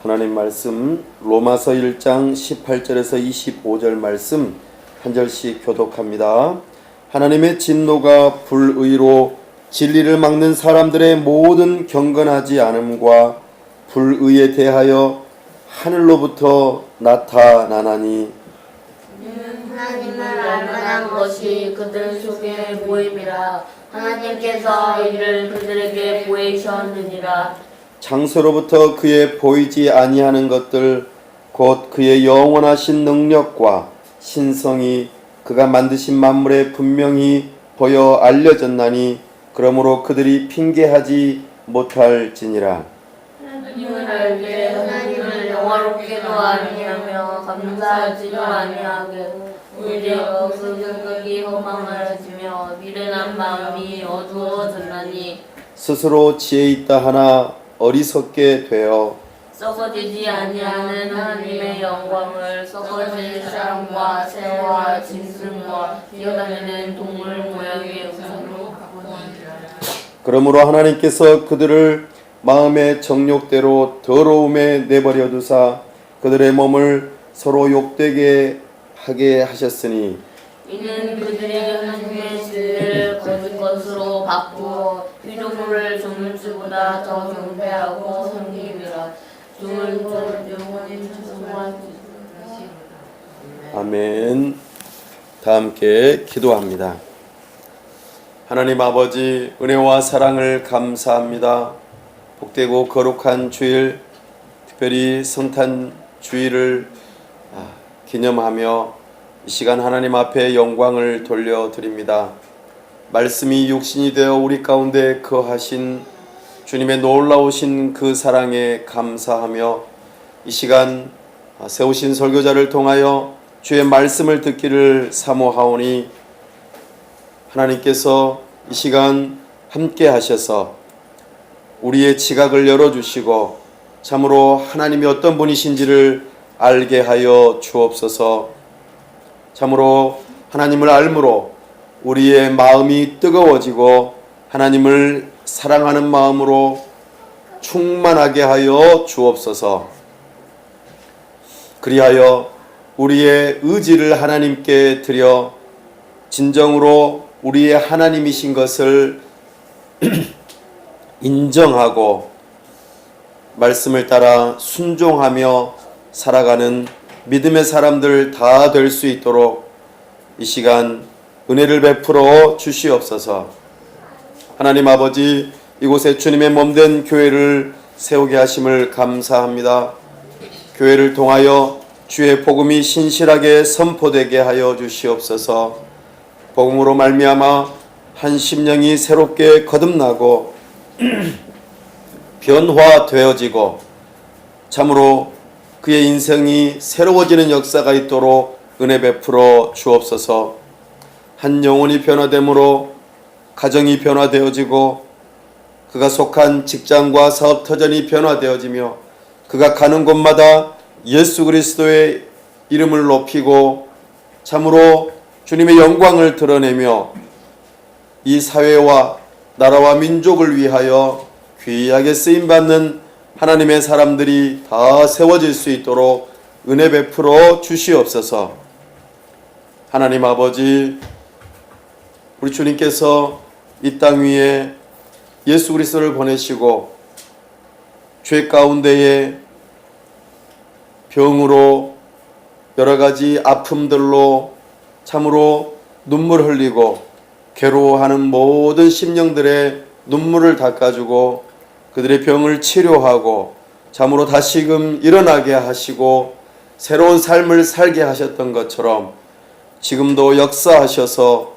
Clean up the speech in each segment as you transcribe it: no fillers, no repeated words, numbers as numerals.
하나님 말씀 로마서 1장 18절에서 25절 말씀 한 절씩 교독합니다. 하나님의 진노가 불의로 진리를 막는 사람들의 모든 경건하지 않음과 불의에 대하여 하늘로부터 나타나나니 이는 하나님을 알만한 것이 그들 속에 보임이라. 하나님께서 이를 그들에게 보이셨느니라. 장서로부터 그의 보이지 아니하는 것들 곧 그의 영원하신 능력과 신성이 그가 만드신 만물에 분명히 보여 알려졌나니 그러므로 그들이 핑계하지 못할지니라. 하나님을 알되 하나님을 영화롭게도 아니하며 감사하지도 아니하게 오히려 그 생각이 허망하여지며 미련한 마음이 어두워졌나니 스스로 지혜 있다 하나 어리석게 되어 썩어지지 아니하는 하나님의 영광을 썩어질 사람과 새와 짐승과 기어다니는 동물 모양의 우상으로 바꾸니라. 그러므로 하나님께서 그들을 마음의 정욕대로 더러움에 내버려 두사 그들의 몸을 서로 욕되게 하게 하셨으니 이는 그들이 하나님의 진리를 거짓 것으로 바꾸어 피조물을 조물주보다 더 경배하고 섬김이라. 조물주 영원히 찬송하시리라. 아멘. 다 함께 기도합니다. 하나님 아버지 은혜와 사랑을 감사합니다. 복되고 거룩한 주일, 특별히 성탄 주일을 기념하며 이 시간 하나님 앞에 영광을 돌려드립니다. 말씀이 육신이 되어 우리 가운데 거하신 주님의 놀라우신 그 사랑에 감사하며 이 시간 세우신 설교자를 통하여 주의 말씀을 듣기를 사모하오니 하나님께서 이 시간 함께 하셔서 우리의 지각을 열어주시고 참으로 하나님이 어떤 분이신지를 알게 하여 주옵소서. 참으로 하나님을 알므로 우리의 마음이 뜨거워지고 하나님을 사랑하는 마음으로 충만하게 하여 주옵소서. 그리하여 우리의 의지를 하나님께 드려 진정으로 우리의 하나님이신 것을 인정하고 말씀을 따라 순종하며 살아가는 믿음의 사람들 다 될 수 있도록 이 시간 은혜를 베풀어 주시옵소서. 하나님 아버지 이곳에 주님의 몸된 교회를 세우게 하심을 감사합니다. 교회를 통하여 주의 복음이 신실하게 선포되게 하여 주시옵소서. 복음으로 말미암아 한 심령이 새롭게 거듭나고 변화되어지고 참으로 그의 인생이 새로워지는 역사가 있도록 은혜 베풀어 주옵소서. 한 영혼이 변화됨으로 가정이 변화되어지고 그가 속한 직장과 사업터전이 변화되어지며 그가 가는 곳마다 예수 그리스도의 이름을 높이고 참으로 주님의 영광을 드러내며 이 사회와 나라와 민족을 위하여 귀하게 쓰임받는 하나님의 사람들이 다 세워질 수 있도록 은혜 베풀어 주시옵소서. 하나님 아버지 우리 주님께서 이 땅 위에 예수 그리스도를 보내시고 죄 가운데에 병으로 여러 가지 아픔들로 참으로 눈물 흘리고 괴로워하는 모든 심령들의 눈물을 닦아주고 그들의 병을 치료하고 참으로 다시금 일어나게 하시고 새로운 삶을 살게 하셨던 것처럼 지금도 역사하셔서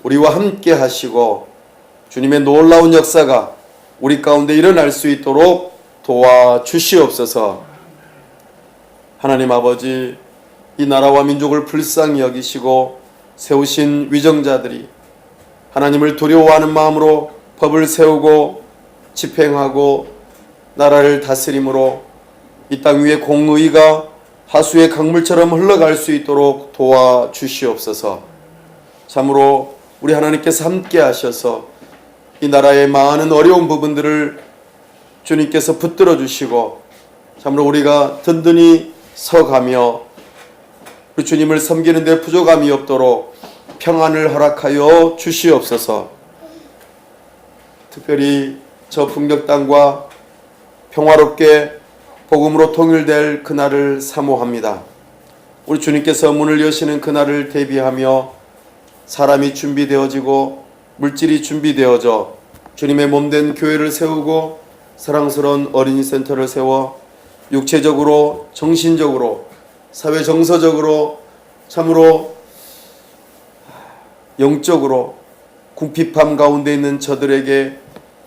우리와 함께 하시고 주님의 놀라운 역사가 우리 가운데 일어날 수 있도록 도와주시옵소서. 하나님 아버지 이 나라와 민족을 불쌍히 여기시고 세우신 위정자들이 하나님을 두려워하는 마음으로 법을 세우고 집행하고 나라를 다스림으로 이 땅 위에 공의가 하수의 강물처럼 흘러갈 수 있도록 도와주시옵소서. 참으로 우리 하나님께서 함께 하셔서 이 나라의 많은 어려운 부분들을 주님께서 붙들어 주시고 참으로 우리가 든든히 서가며 우리 주님을 섬기는 데 부족함이 없도록 평안을 허락하여 주시옵소서. 특별히 저 풍력 땅과 평화롭게 복음으로 통일될 그날을 사모합니다. 우리 주님께서 문을 여시는 그날을 대비하며 사람이 준비되어지고 물질이 준비되어져 주님의 몸된 교회를 세우고 사랑스러운 어린이 센터를 세워 육체적으로 정신적으로 사회 정서적으로 참으로 영적으로 궁핍함 가운데 있는 저들에게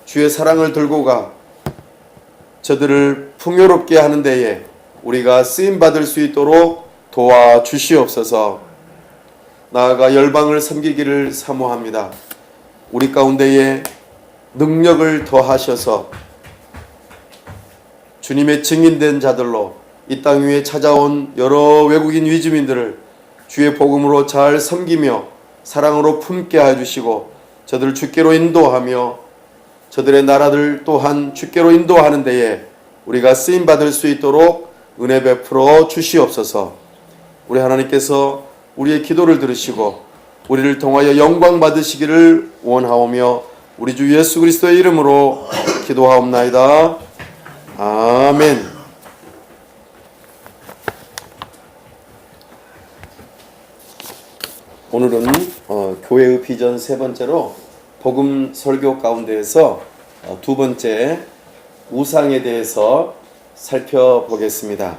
주의 사랑을 들고 가 저들을 풍요롭게 하는 데에 우리가 쓰임받을 수 있도록 도와주시옵소서. 나아가 열방을 섬기기를 사모합니다. 우리 가운데에 능력을 더하셔서 주님의 증인된 자들로 이 땅 위에 찾아온 여러 외국인 위주민들을 주의 복음으로 잘 섬기며 사랑으로 품게 해주시고 저들을 주께로 인도하며 저들의 나라들 또한 주께로 인도하는 데에 우리가 쓰임받을 수 있도록 은혜 베풀어 주시옵소서. 우리 하나님께서 우리의 기도를 들으시고 우리를 통하여 영광 받으시기를 원하오며 우리 주 예수 그리스도의 이름으로 기도하옵나이다. 아멘. 오늘은 교회의 비전 세 번째로 복음 설교 가운데에서 두 번째 우상에 대해서 살펴보겠습니다.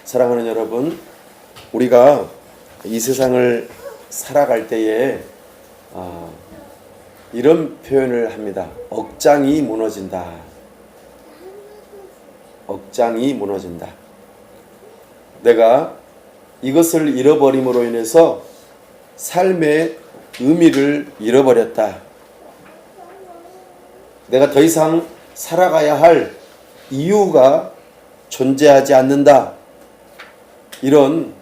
사랑하는 여러분, 우리가 이 세상을 살아갈 때에 이런 표현을 합니다. 억장이 무너진다. 억장이 무너진다. 내가 이것을 잃어버림으로 인해서 삶의 의미를 잃어버렸다. 내가 더 이상 살아가야 할 이유가 존재하지 않는다. 이런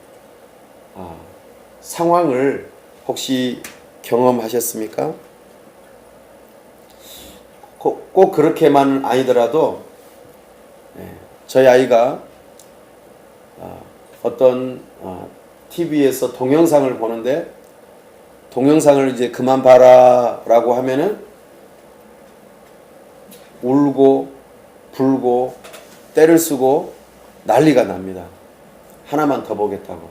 상황을 혹시 경험하셨습니까? 꼭 그렇게만 아니더라도 저희 아이가 어떤 TV에서 동영상을 보는데 동영상을 이제 그만 봐라 라고 하면은 울고 불고 떼를 쓰고 난리가 납니다. 하나만 더 보겠다고.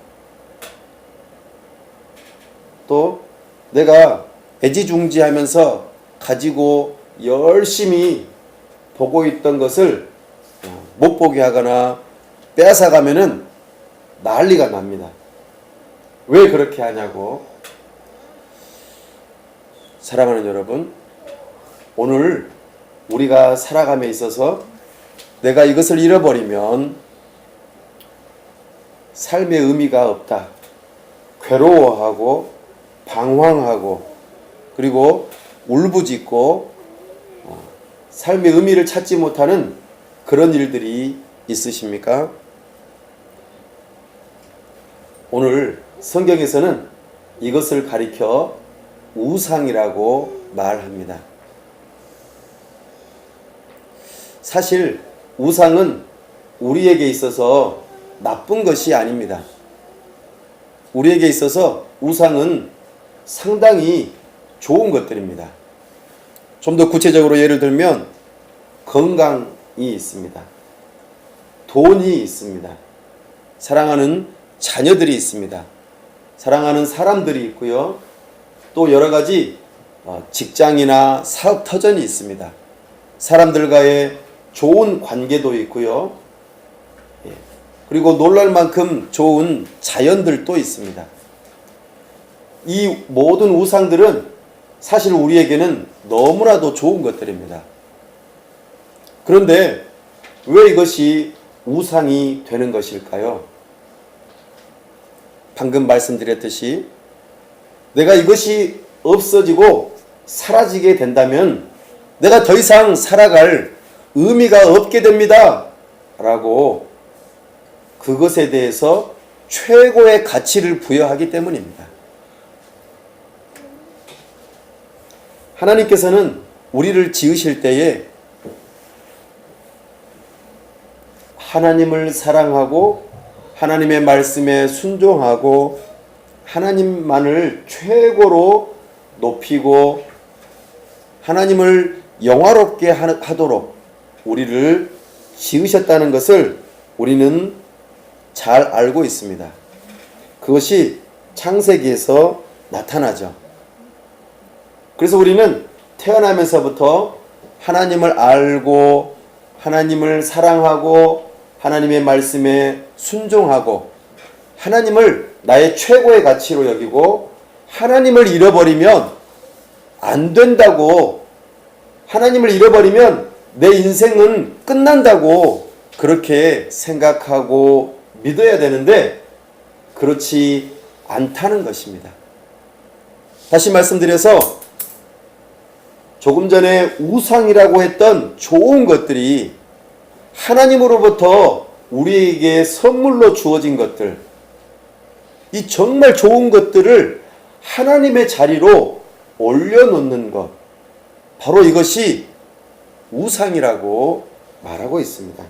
또 내가 애지중지하면서 가지고 열심히 보고 있던 것을 못 보게 하거나 빼앗아가면은 난리가 납니다. 왜 그렇게 하냐고. 사랑하는 여러분, 오늘 우리가 살아감에 있어서 내가 이것을 잃어버리면 삶의 의미가 없다. 괴로워하고 방황하고 그리고 울부짖고 삶의 의미를 찾지 못하는 그런 일들이 있으십니까? 오늘 성경에서는 이것을 가리켜 우상이라고 말합니다. 사실 우상은 우리에게 있어서 나쁜 것이 아닙니다. 우리에게 있어서 우상은 상당히 좋은 것들입니다. 좀 더 구체적으로 예를 들면 건강이 있습니다. 돈이 있습니다. 사랑하는 자녀들이 있습니다. 사랑하는 사람들이 있고요. 또 여러 가지 직장이나 사업 터전이 있습니다. 사람들과의 좋은 관계도 있고요. 그리고 놀랄 만큼 좋은 자연들도 있습니다. 이 모든 우상들은 사실 우리에게는 너무나도 좋은 것들입니다. 그런데 왜 이것이 우상이 되는 것일까요? 방금 말씀드렸듯이 내가 이것이 없어지고 사라지게 된다면 내가 더 이상 살아갈 의미가 없게 됩니다. 라고 그것에 대해서 최고의 가치를 부여하기 때문입니다. 하나님께서는 우리를 지으실 때에 하나님을 사랑하고 하나님의 말씀에 순종하고 하나님만을 최고로 높이고 하나님을 영화롭게 하도록 우리를 지으셨다는 것을 우리는 잘 알고 있습니다. 그것이 창세기에서 나타나죠. 그래서 우리는 태어나면서부터 하나님을 알고 하나님을 사랑하고 하나님의 말씀에 순종하고 하나님을 나의 최고의 가치로 여기고 하나님을 잃어버리면 안 된다고, 하나님을 잃어버리면 내 인생은 끝난다고 그렇게 생각하고 믿어야 되는데 그렇지 않다는 것입니다. 다시 말씀드려서 조금 전에 우상이라고 했던 좋은 것들이 하나님으로부터 우리에게 선물로 주어진 것들, 이 정말 좋은 것들을 하나님의 자리로 올려놓는 것, 바로 이것이 우상이라고 말하고 있습니다.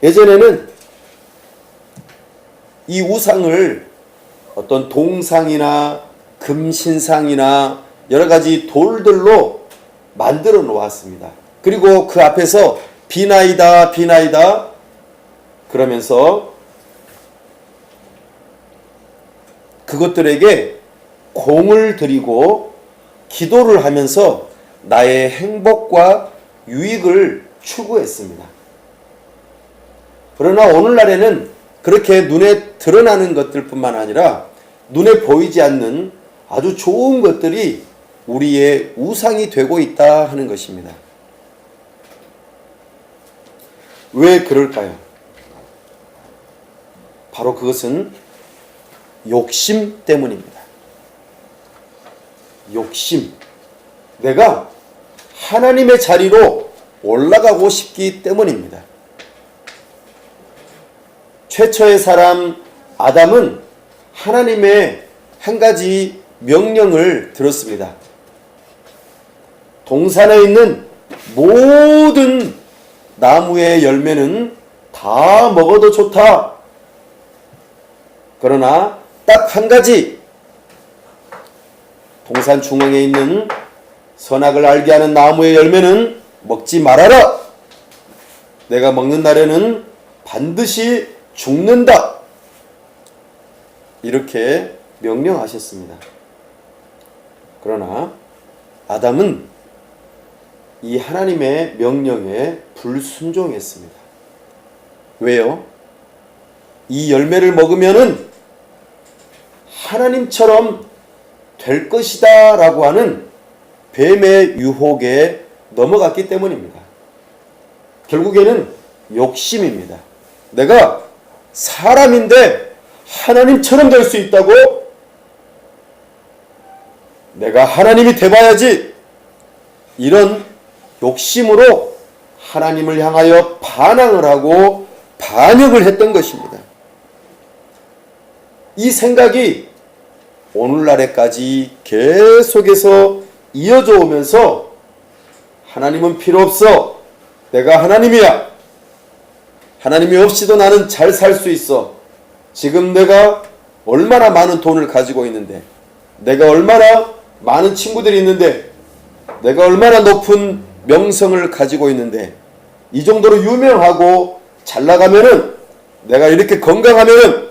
예전에는 이 우상을 어떤 동상이나 금신상이나 여러 가지 돌들로 만들어 놓았습니다. 그리고 그 앞에서 비나이다 비나이다 그러면서 그것들에게 공을 들이고 기도를 하면서 나의 행복과 유익을 추구했습니다. 그러나 오늘날에는 그렇게 눈에 드러나는 것들뿐만 아니라 눈에 보이지 않는 아주 좋은 것들이 우리의 우상이 되고 있다 하는 것입니다. 왜 그럴까요? 바로 그것은 욕심 때문입니다. 욕심. 내가 하나님의 자리로 올라가고 싶기 때문입니다. 최초의 사람 아담은 하나님의 한 가지 명령을 들었습니다. 동산에 있는 모든 나무의 열매는 다 먹어도 좋다. 그러나 딱 한 가지, 동산 중앙에 있는 선악을 알게 하는 나무의 열매는 먹지 말아라. 내가 먹는 날에는 반드시 죽는다. 이렇게 명령하셨습니다. 그러나 아담은 이 하나님의 명령에 불순종했습니다. 왜요? 이 열매를 먹으면은 하나님처럼 될 것이다 라고 하는 뱀의 유혹에 넘어갔기 때문입니다. 결국에는 욕심입니다. 내가 사람인데 하나님처럼 될 수 있다고? 내가 하나님이 돼봐야지. 이런 욕심으로 하나님을 향하여 반항을 하고 반역을 했던 것입니다. 이 생각이 오늘날에까지 계속해서 이어져 오면서 하나님은 필요 없어. 내가 하나님이야. 하나님이 없이도 나는 잘 살 수 있어. 지금 내가 얼마나 많은 돈을 가지고 있는데, 내가 얼마나 많은 친구들이 있는데, 내가 얼마나 높은 명성을 가지고 있는데, 이 정도로 유명하고 잘 나가면은, 내가 이렇게 건강하면은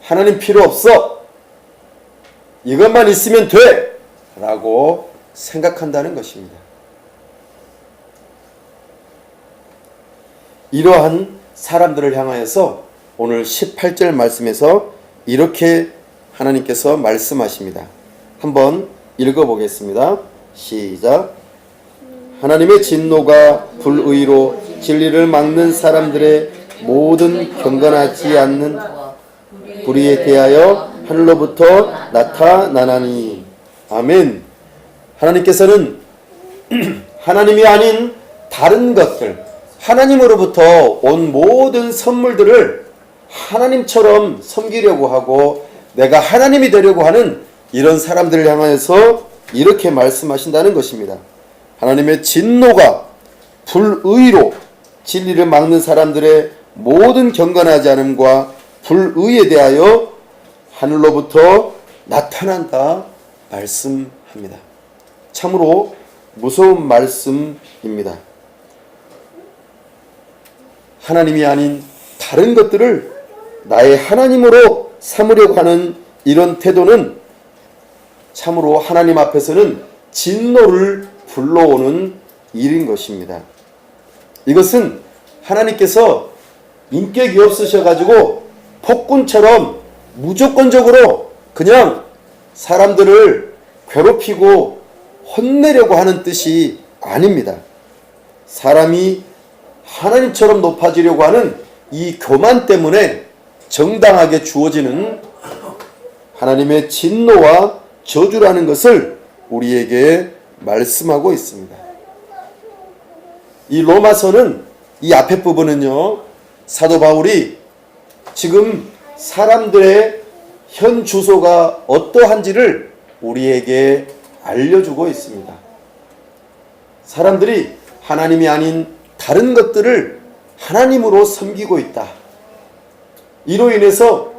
하나님 필요 없어. 이것만 있으면 돼. 라고 생각한다는 것입니다. 이러한 사람들을 향하여서 오늘 18절 말씀에서 이렇게 하나님께서 말씀하십니다. 한번 읽어보겠습니다. 시작. 하나님의 진노가 불의로 진리를 막는 사람들의 모든 경건하지 않는 불의에 대하여 하늘로부터 나타나나니. 아멘. 하나님께서는 하나님이 아닌 다른 것들, 하나님으로부터 온 모든 선물들을 하나님처럼 섬기려고 하고 내가 하나님이 되려고 하는 이런 사람들을 향하여서 이렇게 말씀하신다는 것입니다. 하나님의 진노가 불의로 진리를 막는 사람들의 모든 경건하지 않음과 불의에 대하여 하늘로부터 나타난다 말씀합니다. 참으로 무서운 말씀입니다. 하나님이 아닌 다른 것들을 나의 하나님으로 삼으려고 하는 이런 태도는 참으로 하나님 앞에서는 진노를 불러오는 일인 것입니다. 이것은 하나님께서 인격이 없으셔가지고 폭군처럼 무조건적으로 그냥 사람들을 괴롭히고 혼내려고 하는 뜻이 아닙니다. 사람이 하나님처럼 높아지려고 하는 이 교만 때문에 정당하게 주어지는 하나님의 진노와 저주라는 것을 우리에게 말씀하고 있습니다. 이 로마서는 이 앞에 부분은요, 사도 바울이 지금 사람들의 현 주소가 어떠한지를 우리에게 알려주고 있습니다. 사람들이 하나님이 아닌 다른 것들을 하나님으로 섬기고 있다. 이로 인해서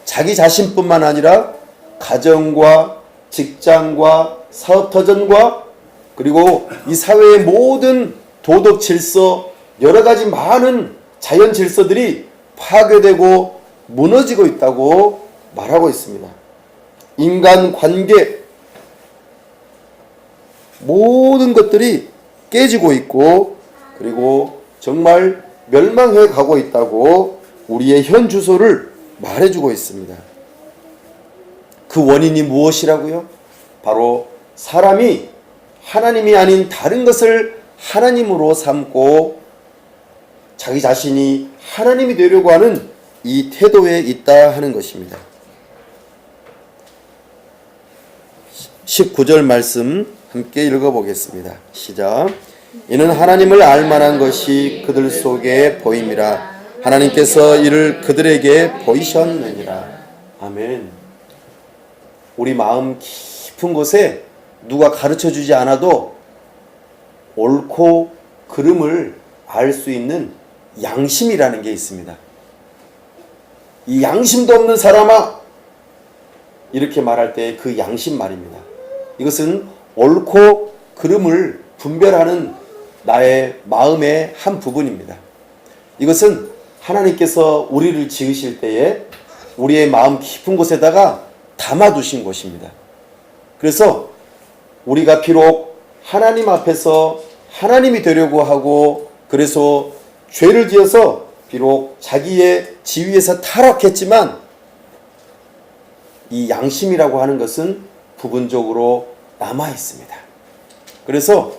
자기 자신뿐만 아니라 가정과 직장과 사업터전과 그리고 이 사회의 모든 도덕 질서, 여러 가지 많은 자연 질서들이 파괴되고 무너지고 있다고 말하고 있습니다. 인간 관계, 모든 것들이 깨지고 있고 그리고 정말 멸망해 가고 있다고 우리의 현 주소를 말해주고 있습니다. 그 원인이 무엇이라고요? 바로 사람이 하나님이 아닌 다른 것을 하나님으로 삼고 자기 자신이 하나님이 되려고 하는 이 태도에 있다 하는 것입니다. 19절 말씀 함께 읽어보겠습니다. 시작. 이는 하나님을 알만한 것이 그들 속에 보임이라. 하나님께서 이를 그들에게 보이셨느니라. 아멘. 우리 마음 깊은 곳에 누가 가르쳐주지 않아도 옳고 그름을 알 수 있는 양심이라는 게 있습니다. 이 양심도 없는 사람아, 이렇게 말할 때 그 양심 말입니다. 이것은 옳고 그름을 분별하는 나의 마음의 한 부분입니다. 이것은 하나님께서 우리를 지으실 때에 우리의 마음 깊은 곳에다가 담아두신 것입니다. 그래서 우리가 비록 하나님 앞에서 하나님이 되려고 하고 그래서 죄를 지어서 비록 자기의 지위에서 타락했지만 이 양심이라고 하는 것은 부분적으로 남아 있습니다. 그래서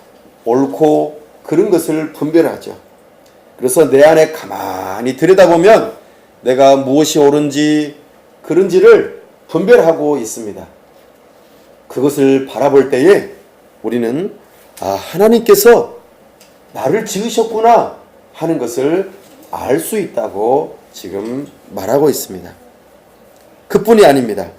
옳고 그른 것을 분별하죠. 그래서 내 안에 가만히 들여다보면 내가 무엇이 옳은지 그른지를 분별하고 있습니다. 그것을 바라볼 때에 우리는 하나님께서 나를 지으셨구나 하는 것을 알 수 있다고 지금 말하고 있습니다. 그뿐이 아닙니다.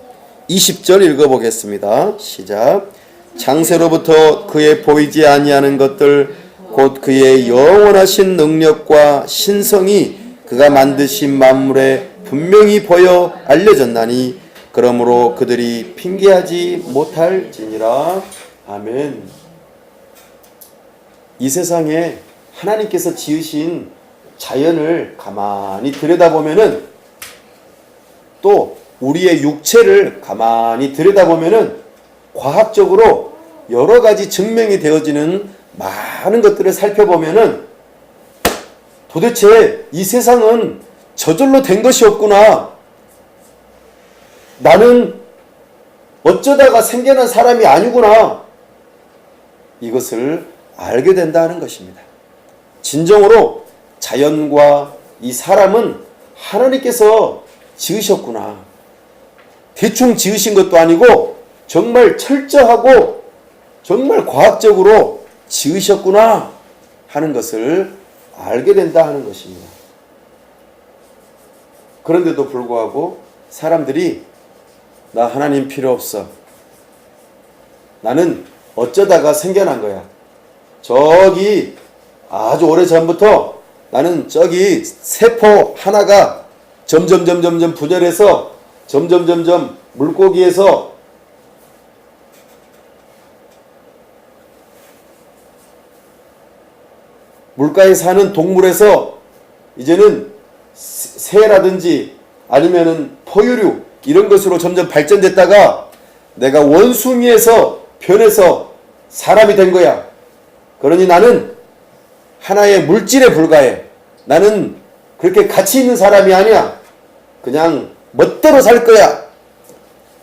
20절 읽어보겠습니다. 시작. 창세로부터 그의 보이지 아니하는 것들 곧 그의 영원하신 능력과 신성이 그가 만드신 만물에 분명히 보여 알려졌나니 그러므로 그들이 핑계하지 못할지니라. 아멘. 이 세상에 하나님께서 지으신 자연을 가만히 들여다보면은 또 우리의 육체를 가만히 들여다보면은 과학적으로 여러 가지 증명이 되어지는 많은 것들을 살펴보면은 도대체 이 세상은 저절로 된 것이 없구나. 나는 어쩌다가 생겨난 사람이 아니구나. 이것을 알게 된다는 것입니다. 진정으로 자연과 이 사람은 하나님께서 지으셨구나. 대충 지으신 것도 아니고 정말 철저하고 정말 과학적으로 지으셨구나 하는 것을 알게 된다 하는 것입니다. 그런데도 불구하고 사람들이 나 하나님 필요 없어. 나는 어쩌다가 생겨난 거야. 저기 아주 오래전부터 나는 저기 세포 하나가 점점 분열해서 점점 물고기에서 물가에 사는 동물에서 이제는 새라든지 아니면은 포유류 이런 것으로 점점 발전됐다가 내가 원숭이에서 변해서 사람이 된 거야. 그러니 나는 하나의 물질에 불과해. 나는 그렇게 가치 있는 사람이 아니야. 그냥 멋대로 살 거야.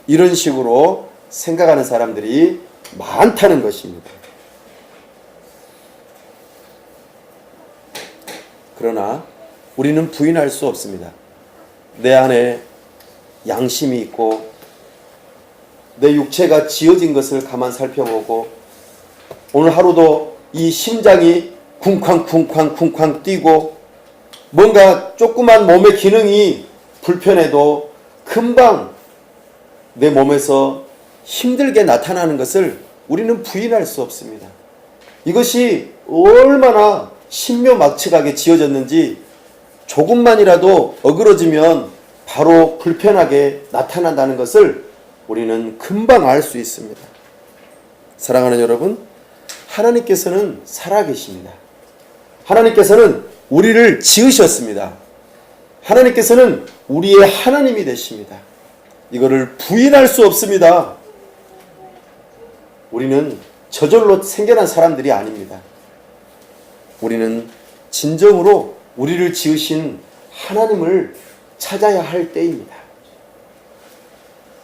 이런 식으로 생각하는 사람들이 많다는 것입니다. 그러나 우리는 부인할 수 없습니다. 내 안에 양심이 있고 내 육체가 지어진 것을 가만 살펴보고 오늘 하루도 이 심장이 쿵쾅 뛰고 뭔가 조그만 몸의 기능이 불편해도 금방 내 몸에서 힘들게 나타나는 것을 우리는 부인할 수 없습니다. 이것이 얼마나 신묘막측하게 지어졌는지 조금만이라도 어그러지면 바로 불편하게 나타난다는 것을 우리는 금방 알 수 있습니다. 사랑하는 여러분, 하나님께서는 살아계십니다. 하나님께서는 우리를 지으셨습니다. 하나님께서는 우리의 하나님이 되십니다. 이거를 부인할 수 없습니다. 우리는 저절로 생겨난 사람들이 아닙니다. 우리는 진정으로 우리를 지으신 하나님을 찾아야 할 때입니다.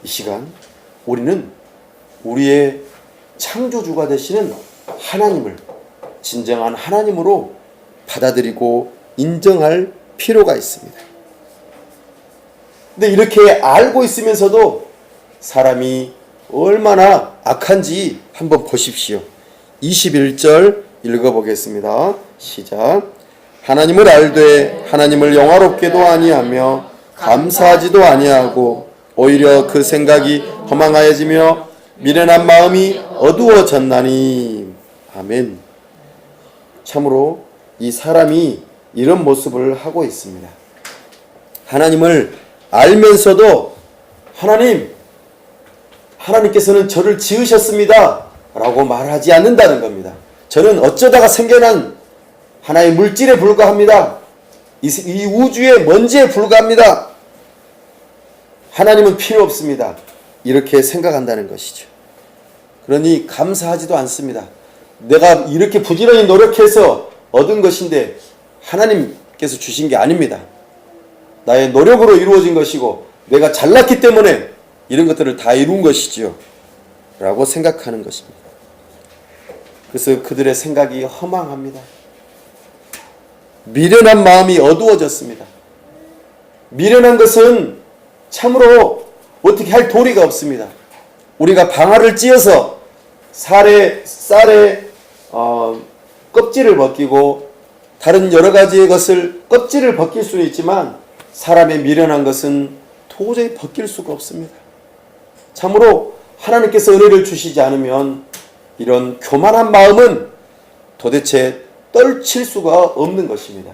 이 시간 우리는 우리의 창조주가 되시는 하나님을 진정한 하나님으로 받아들이고 인정할 필요가 있습니다. 근데 이렇게 알고 있으면서도 사람이 얼마나 악한지 한번 보십시오. 21절 읽어보겠습니다. 시작. 하나님을 알되 하나님을 영화롭게도 아니하며 감사하지도 아니하고 오히려 그 생각이 허망하여지며 미련한 마음이 어두워졌나니. 아멘. 참으로 이 사람이 이런 모습을 하고 있습니다. 하나님을 알면서도 하나님께서는 저를 지으셨습니다 라고 말하지 않는다는 겁니다. 저는 어쩌다가 생겨난 하나의 물질에 불과합니다. 이 우주의 먼지에 불과합니다. 하나님은 필요 없습니다. 이렇게 생각한다는 것이죠. 그러니 감사하지도 않습니다. 내가 이렇게 부지런히 노력해서 얻은 것인데 하나님께서 주신 게 아닙니다. 나의 노력으로 이루어진 것이고 내가 잘났기 때문에 이런 것들을 다 이룬 것이지요 라고 생각하는 것입니다. 그래서 그들의 생각이 허망합니다. 미련한 마음이 어두워졌습니다. 미련한 것은 참으로 어떻게 할 도리가 없습니다. 우리가 방아를 찧어서 쌀에 껍질을 벗기고 다른 여러 가지의 것을 껍질을 벗길 수는 있지만 사람의 미련한 것은 도저히 벗길 수가 없습니다. 참으로 하나님께서 은혜를 주시지 않으면 이런 교만한 마음은 도대체 떨칠 수가 없는 것입니다.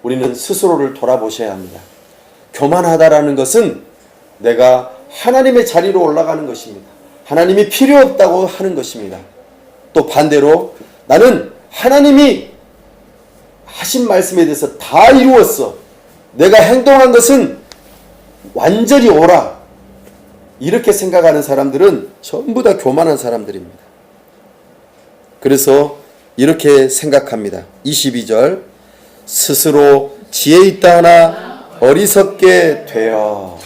우리는 스스로를 돌아보셔야 합니다. 교만하다라는 것은 내가 하나님의 자리로 올라가는 것입니다. 하나님이 필요 없다고 하는 것입니다. 또 반대로 나는 하나님이 하신 말씀에 대해서 다 이루었어. 내가 행동한 것은 완전히 옳아. 이렇게 생각하는 사람들은 전부 다 교만한 사람들입니다. 그래서 이렇게 생각합니다. 22절 스스로 지혜 있다 하나 어리석게 되어.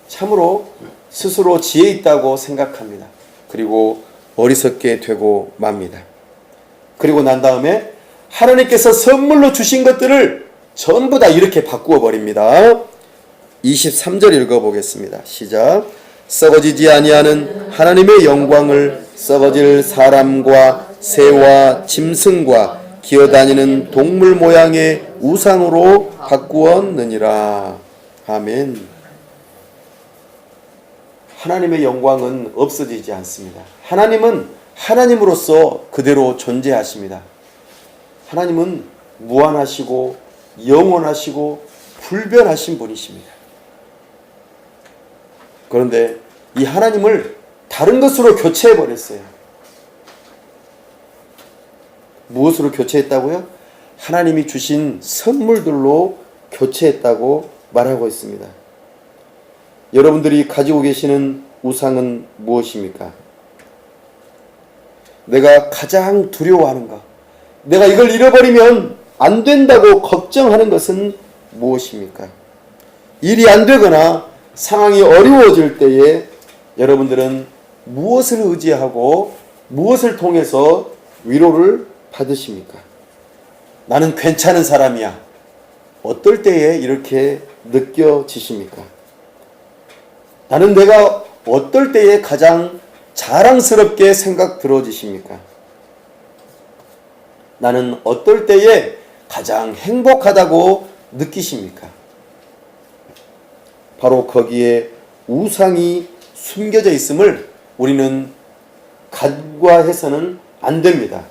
참으로 스스로 지혜 있다고 생각합니다. 그리고 어리석게 되고 맙니다. 그리고 난 다음에 하나님께서 선물로 주신 것들을 전부 다 이렇게 바꾸어 버립니다. 23절 읽어보겠습니다. 시작. 썩어지지 아니하는 하나님의 영광을 썩어질 사람과 새와 짐승과 기어다니는 동물 모양의 우상으로 바꾸었느니라. 아멘. 하나님의 영광은 없어지지 않습니다. 하나님은 하나님으로서 그대로 존재하십니다. 하나님은 무한하시고 영원하시고 불변하신 분이십니다. 그런데 이 하나님을 다른 것으로 교체해버렸어요. 무엇으로 교체했다고요? 하나님이 주신 선물들로 교체했다고 말하고 있습니다. 여러분들이 가지고 계시는 우상은 무엇입니까? 내가 가장 두려워하는 것, 내가 이걸 잃어버리면 안 된다고 걱정하는 것은 무엇입니까? 일이 안 되거나 상황이 어려워질 때에 여러분들은 무엇을 의지하고 무엇을 통해서 위로를 받으십니까? 나는 괜찮은 사람이야. 어떨 때에 이렇게 느껴지십니까? 나는 내가 어떨 때에 가장 자랑스럽게 생각 들어지십니까? 나는 어떨 때에 가장 행복하다고 느끼십니까? 바로 거기에 우상이 숨겨져 있음을 우리는 간과해서는 안 됩니다.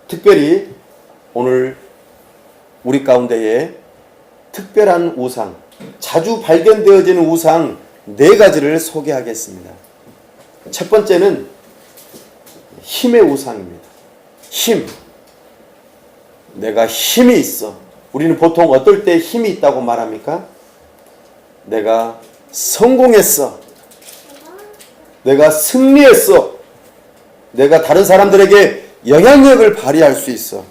특별히 오늘 우리 가운데에 특별한 우상, 자주 발견되어지는 우상 4가지를 소개하겠습니다. 첫 번째는 힘의 우상입니다. 힘. 내가 힘이 있어. 우리는 보통 어떨 때 힘이 있다고 말합니까? 내가 성공했어. 내가 승리했어. 내가 다른 사람들에게 영향력을 발휘할 수 있어.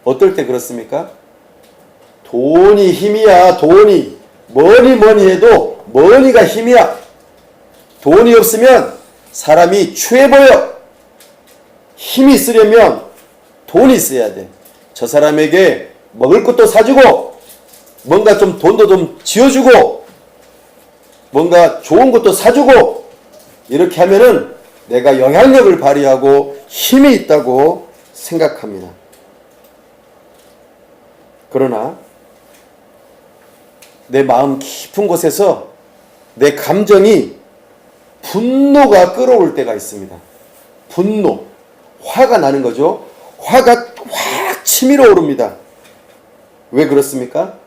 어떨 때 그렇습니까? 돈이 힘이야. 돈이. 뭐니 해도 머니가 힘이야. 돈이 없으면 사람이 추해 보여. 힘이 있으려면 돈이 있어야 돼. 저 사람에게 먹을 것도 사주고 뭔가 좀 돈도 좀 지어주고 뭔가 좋은 것도 사주고 이렇게 하면은 내가 영향력을 발휘하고 힘이 있다고 생각합니다. 그러나 내 마음 깊은 곳에서 내 감정이 분노가 끓어올 때가 있습니다. 분노, 화가 나는 거죠. 화가 확 치밀어 오릅니다. 왜 그렇습니까?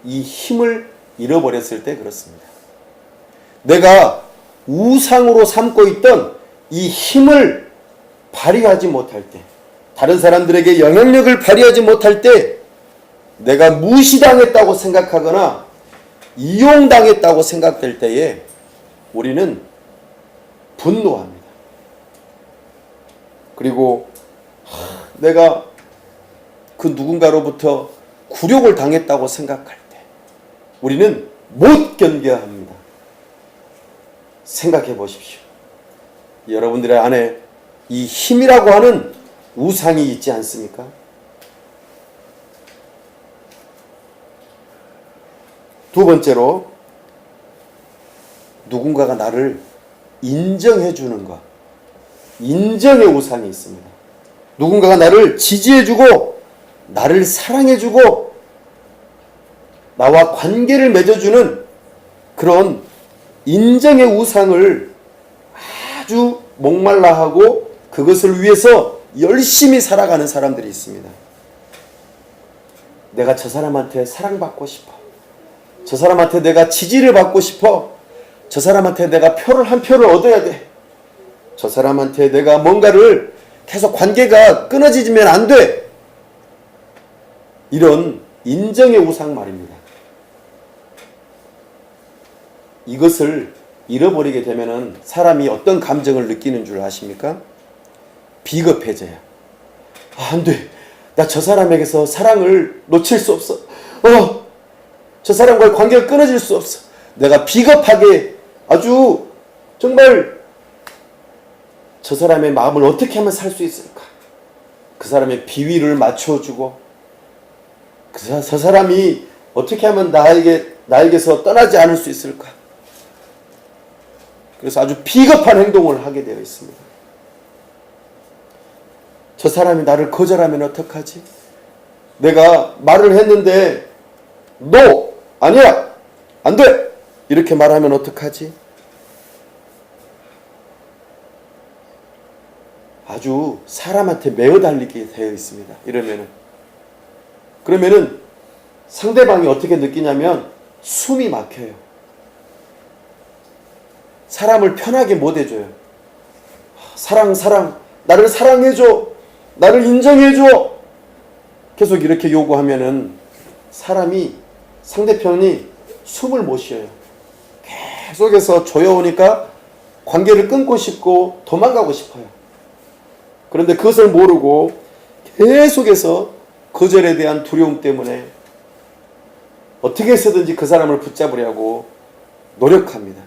이 힘을 잃어버렸을 때 그렇습니다. 내가 우상으로 삼고 있던 이 힘을 발휘하지 못할 때, 다른 사람들에게 영향력을 발휘하지 못할 때 내가 무시당했다고 생각하거나 이용당했다고 생각될 때에 우리는 분노합니다. 그리고 내가 그 누군가로부터 굴욕을 당했다고 생각할 때 우리는 못 견뎌야 합니다. 생각해 보십시오. 여러분들의 안에 이 힘이라고 하는 우상이 있지 않습니까? 두 번째로 누군가가 나를 인정해 주는 것. 인정의 우상이 있습니다. 누군가가 나를 지지해 주고 나를 사랑해 주고 나와 관계를 맺어주는 그런 인정의 우상을 아주 목말라 하고 그것을 위해서 열심히 살아가는 사람들이 있습니다. 내가 저 사람한테 사랑받고 싶어. 저 사람한테 내가 지지를 받고 싶어. 저 사람한테 내가 한 표를 얻어야 돼. 저 사람한테 내가 뭔가를 계속 관계가 끊어지면 안 돼. 이런 인정의 우상 말입니다. 이것을 잃어버리게 되면은 사람이 어떤 감정을 느끼는 줄 아십니까? 비겁해져요. 안 돼. 나 저 사람에게서 사랑을 놓칠 수 없어. 저 사람과의 관계가 끊어질 수 없어. 내가 비겁하게 아주 정말 저 사람의 마음을 어떻게 하면 살 수 있을까? 그 사람의 비위를 맞춰주고 저 사람이 어떻게 하면 나에게서 떠나지 않을 수 있을까? 그래서 아주 비겁한 행동을 하게 되어 있습니다. 저 사람이 나를 거절하면 어떡하지? 내가 말을 했는데 NO! 아니야! 안 돼! 이렇게 말하면 어떡하지? 아주 사람한테 매어 달리게 되어 있습니다. 그러면은 상대방이 어떻게 느끼냐면 숨이 막혀요. 사람을 편하게 못 해줘요. 사랑, 나를 사랑해줘, 나를 인정해줘. 계속 이렇게 요구하면은 상대편이 숨을 못 쉬어요. 계속해서 조여오니까 관계를 끊고 싶고 도망가고 싶어요. 그런데 그것을 모르고 계속해서 거절에 대한 두려움 때문에 어떻게 해서든지 그 사람을 붙잡으려고 노력합니다.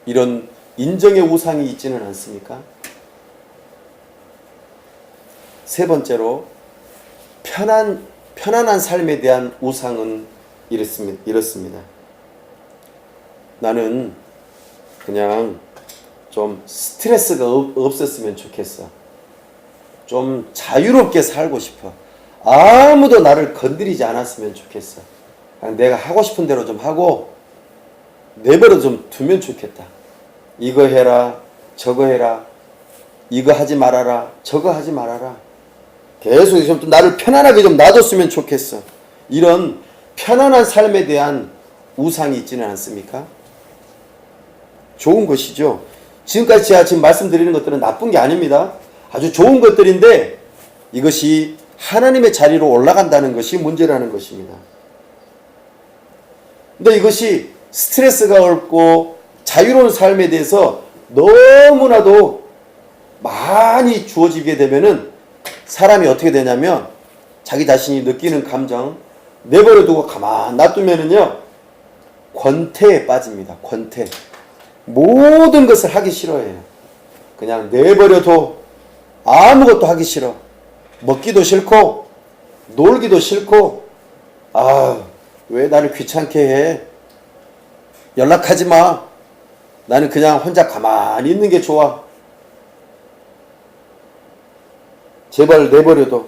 이런 인정의 우상이 있지는 않습니까? 세 번째로 편안한 삶에 대한 우상은 이렇습니다. 나는 그냥 좀 스트레스가 없었으면 좋겠어. 좀 자유롭게 살고 싶어. 아무도 나를 건드리지 않았으면 좋겠어. 그냥 내가 하고 싶은 대로 좀 하고 내버려 좀 두면 좋겠다. 이거 해라, 저거 해라, 이거 하지 말아라, 저거 하지 말아라. 계속 좀 나를 편안하게 좀 놔뒀으면 좋겠어. 이런 편안한 삶에 대한 우상이 있지는 않습니까? 좋은 것이죠. 지금까지 제가 지금 말씀드리는 것들은 나쁜 게 아닙니다. 아주 좋은 것들인데 이것이 하나님의 자리로 올라간다는 것이 문제라는 것입니다. 근데 이것이 스트레스가 없고 자유로운 삶에 대해서 너무나도 많이 주어지게 되면은 사람이 어떻게 되냐면 자기 자신이 느끼는 감정 내버려두고 가만 놔두면은요 권태에 빠집니다. 권태. 모든 것을 하기 싫어해요. 그냥 내버려둬. 아무것도 하기 싫어. 먹기도 싫고 놀기도 싫고 왜 나를 귀찮게 해? 연락하지 마. 나는 그냥 혼자 가만히 있는 게 좋아. 제발 내버려둬.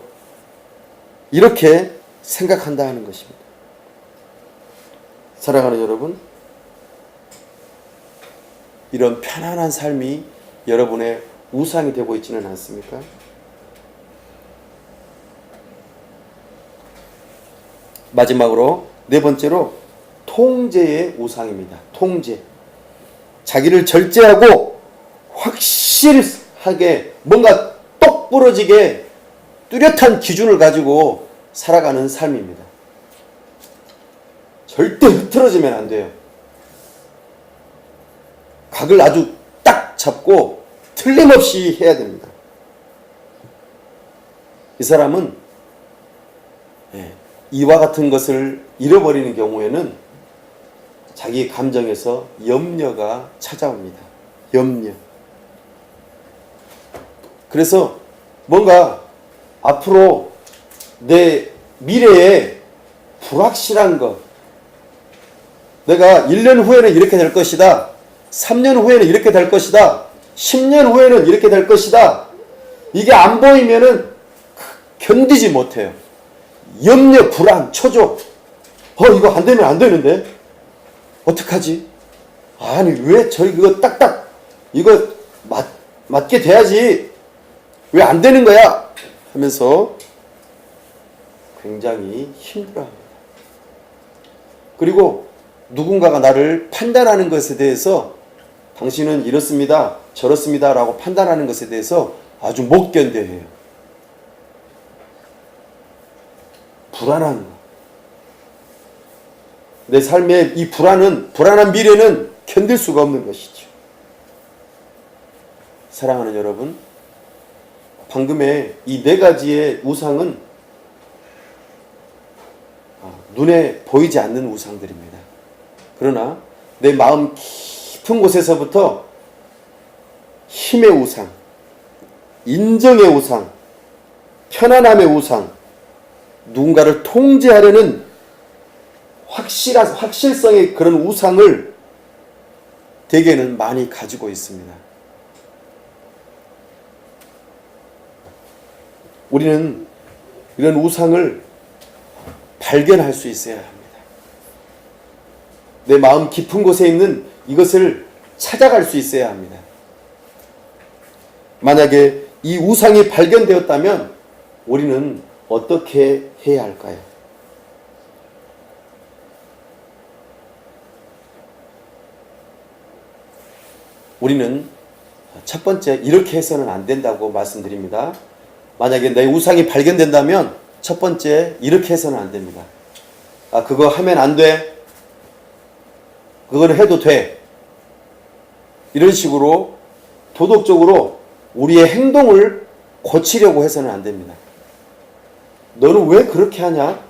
이렇게 생각한다는 것입니다. 사랑하는 여러분, 이런 편안한 삶이 여러분의 우상이 되고 있지는 않습니까? 마지막으로 네 번째로 통제의 우상입니다. 통제. 자기를 절제하고 확실하게 뭔가 똑 부러지게 뚜렷한 기준을 가지고 살아가는 삶입니다. 절대 흐트러지면 안 돼요. 각을 아주 딱 잡고 틀림없이 해야 됩니다. 이 사람은 이와 같은 것을 잃어버리는 경우에는 자기 감정에서 염려가 찾아옵니다. 염려. 그래서 뭔가 앞으로 내 미래에 불확실한 것, 내가 1년 후에는 이렇게 될 것이다. 3년 후에는 이렇게 될 것이다. 10년 후에는 이렇게 될 것이다. 이게 안 보이면은 견디지 못해요. 염려, 불안, 초조. 이거 안 되면 안 되는데? 어떡하지? 아니, 왜 이거 딱딱, 이거 맞게 돼야지. 왜 안 되는 거야? 하면서 굉장히 힘들어합니다. 그리고 누군가가 나를 판단하는 것에 대해서 당신은 이렇습니다, 저렇습니다 라고 판단하는 것에 대해서 아주 못 견뎌해요. 불안한 거. 내 삶의 이 불안한 미래는 견딜 수가 없는 것이죠. 사랑하는 여러분, 방금의 이 네 가지의 우상은 눈에 보이지 않는 우상들입니다. 그러나 내 마음 깊은 곳에서부터 힘의 우상, 인정의 우상, 편안함의 우상, 누군가를 통제하려는 확실성의 그런 우상을 대개는 많이 가지고 있습니다. 우리는 이런 우상을 발견할 수 있어야 합니다. 내 마음 깊은 곳에 있는 이것을 찾아갈 수 있어야 합니다. 만약에 이 우상이 발견되었다면 우리는 어떻게 해야 할까요? 우리는 첫 번째 이렇게 해서는 안 된다고 말씀드립니다. 만약에 내 우상이 발견된다면 첫 번째 이렇게 해서는 안 됩니다. 그거 하면 안 돼. 그거는 해도 돼. 이런 식으로 도덕적으로 우리의 행동을 고치려고 해서는 안 됩니다. 너는 왜 그렇게 하냐?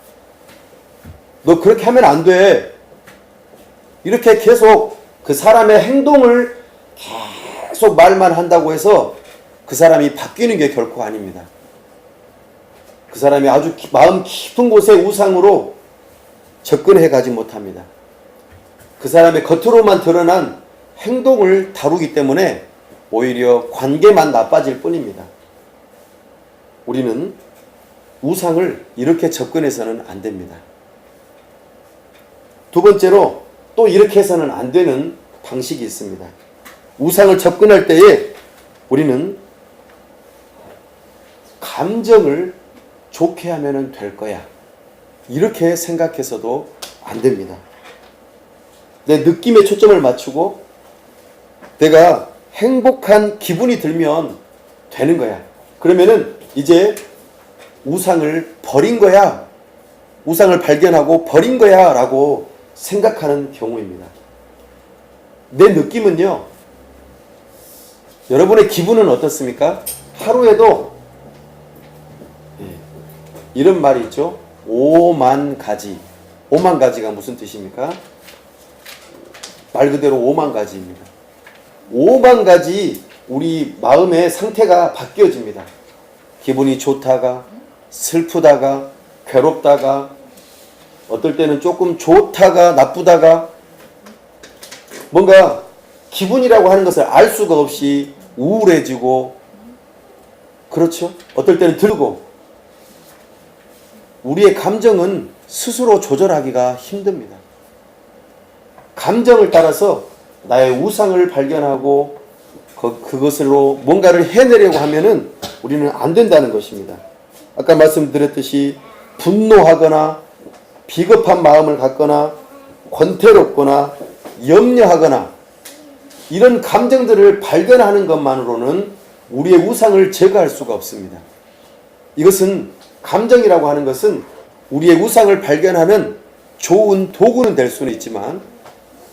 너 그렇게 하면 안 돼. 이렇게 계속 그 사람의 행동을 계속 말만 한다고 해서 그 사람이 바뀌는 게 결코 아닙니다. 그 사람이 아주 마음 깊은 곳에 우상으로 접근해 가지 못합니다. 그 사람의 겉으로만 드러난 행동을 다루기 때문에 오히려 관계만 나빠질 뿐입니다. 우리는 우상을 이렇게 접근해서는 안 됩니다. 두 번째로 또 이렇게 해서는 안 되는 방식이 있습니다. 우상을 접근할 때에 우리는 감정을 좋게 하면 될 거야. 이렇게 생각해서도 안 됩니다. 내 느낌에 초점을 맞추고 내가 행복한 기분이 들면 되는 거야. 그러면은 이제 우상을 버린 거야. 우상을 발견하고 버린 거야 라고 생각하는 경우입니다. 내 느낌은요. 여러분의 기분은 어떻습니까? 하루에도 이런 말이 있죠. 5만 가지. 5만 가지가 무슨 뜻입니까? 말 그대로 5만 가지입니다. 5만 가지 우리 마음의 상태가 바뀌어집니다. 기분이 좋다가 슬프다가 괴롭다가 어떨 때는 조금 좋다가 나쁘다가 뭔가 기분이라고 하는 것을 알 수가 없이 우울해지고 그렇죠? 어떨 때는 들고 우리의 감정은 스스로 조절하기가 힘듭니다. 감정을 따라서 나의 우상을 발견하고 그것으로 뭔가를 해내려고 하면은 우리는 안 된다는 것입니다. 아까 말씀드렸듯이 분노하거나 비겁한 마음을 갖거나 권태롭거나 염려하거나 이런 감정들을 발견하는 것만으로는 우리의 우상을 제거할 수가 없습니다. 이것은 감정이라고 하는 것은 우리의 우상을 발견하는 좋은 도구는 될 수는 있지만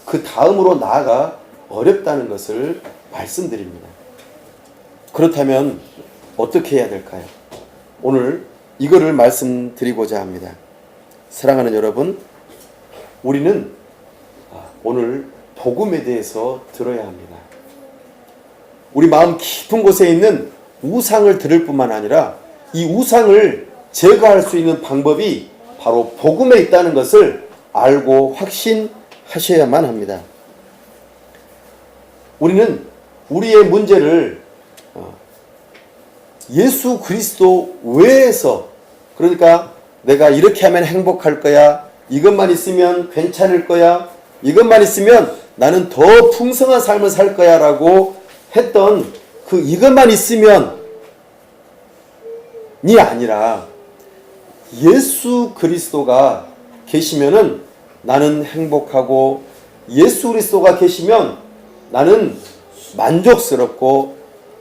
그 다음으로 나아가 어렵다는 것을 말씀드립니다. 그렇다면 어떻게 해야 될까요? 오늘 이거를 말씀드리고자 합니다. 사랑하는 여러분, 우리는 오늘 복음에 대해서 들어야 합니다. 우리 마음 깊은 곳에 있는 우상을 들을 뿐만 아니라 이 우상을 제거할 수 있는 방법이 바로 복음에 있다는 것을 알고 확신하셔야만 합니다. 우리는 우리의 문제를 예수 그리스도 외에서, 그러니까 내가 이렇게 하면 행복할 거야, 이것만 있으면 괜찮을 거야, 이것만 있으면 나는 더 풍성한 삶을 살 거야 라고 했던 그 이것만 있으면이 아니라 예수 그리스도가 계시면은 나는 행복하고 예수 그리스도가 계시면 나는 만족스럽고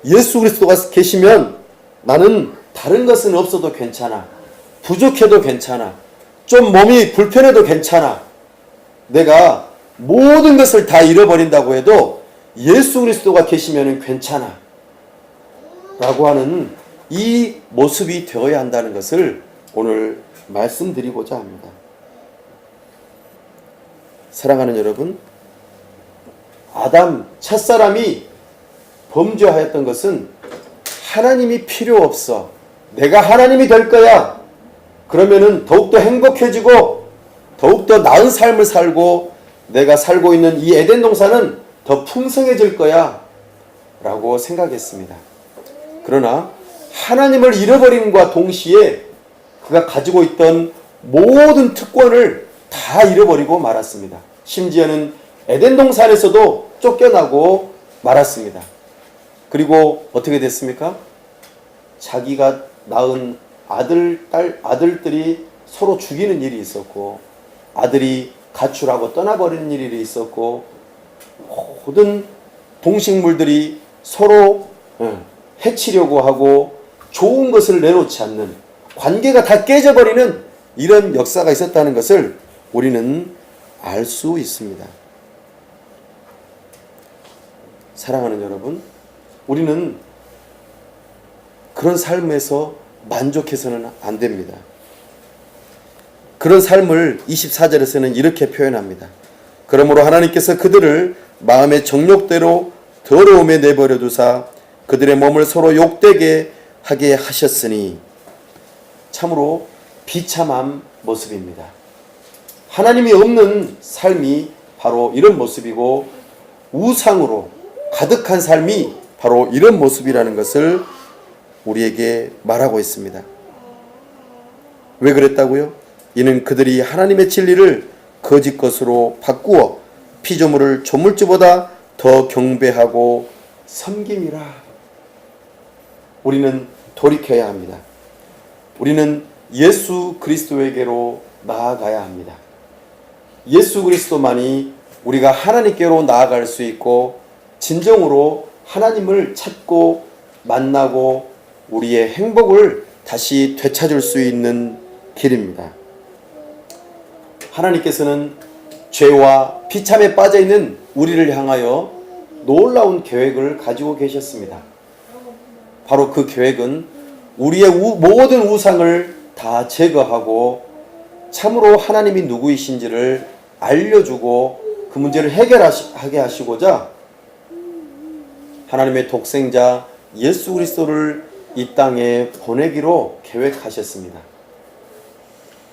예수 그리스도가 계시면 나는 다른 것은 없어도 괜찮아. 부족해도 괜찮아. 좀 몸이 불편해도 괜찮아. 내가 모든 것을 다 잃어버린다고 해도 예수 그리스도가 계시면 괜찮아. 라고 하는 이 모습이 되어야 한다는 것을 오늘 말씀드리고자 합니다. 사랑하는 여러분, 아담 첫사람이 범죄하였던 것은 하나님이 필요 없어. 내가 하나님이 될 거야. 그러면은 더욱더 행복해지고 더욱더 나은 삶을 살고 내가 살고 있는 이 에덴 동산은 더 풍성해질 거야 라고 생각했습니다. 그러나 하나님을 잃어버림과 동시에 그가 가지고 있던 모든 특권을 다 잃어버리고 말았습니다. 심지어는 에덴 동산에서도 쫓겨나고 말았습니다. 그리고 어떻게 됐습니까? 자기가 낳은 아들들이 서로 죽이는 일이 있었고, 아들이 가출하고 떠나버리는 일이 있었고, 모든 동식물들이 서로 해치려고 하고 좋은 것을 내놓지 않는, 관계가 다 깨져버리는 이런 역사가 있었다는 것을 우리는 알 수 있습니다. 사랑하는 여러분, 우리는 그런 삶에서 만족해서는 안 됩니다. 그런 삶을 24절에서는 이렇게 표현합니다. 그러므로 하나님께서 그들을 마음의 정욕대로 더러움에 내버려 두사 그들의 몸을 서로 욕되게 하게 하셨으니, 참으로 비참한 모습입니다. 하나님이 없는 삶이 바로 이런 모습이고, 우상으로 가득한 삶이 바로 이런 모습이라는 것을 우리에게 말하고 있습니다. 왜 그랬다고요? 이는 그들이 하나님의 진리를 거짓 것으로 바꾸어 피조물을 조물주보다 더 경배하고 섬김이라. 우리는 돌이켜야 합니다. 우리는 예수 그리스도에게로 나아가야 합니다. 예수 그리스도만이 우리가 하나님께로 나아갈 수 있고, 진정으로 하나님을 찾고 만나고 우리의 행복을 다시 되찾을 수 있는 길입니다. 하나님께서는 죄와 비참에 빠져있는 우리를 향하여 놀라운 계획을 가지고 계셨습니다. 바로 그 계획은 우리의 모든 우상을 다 제거하고 참으로 하나님이 누구이신지를 알려주고 그 문제를 해결하게 하시고자 하나님의 독생자 예수 그리스도를 이 땅에 보내기로 계획하셨습니다.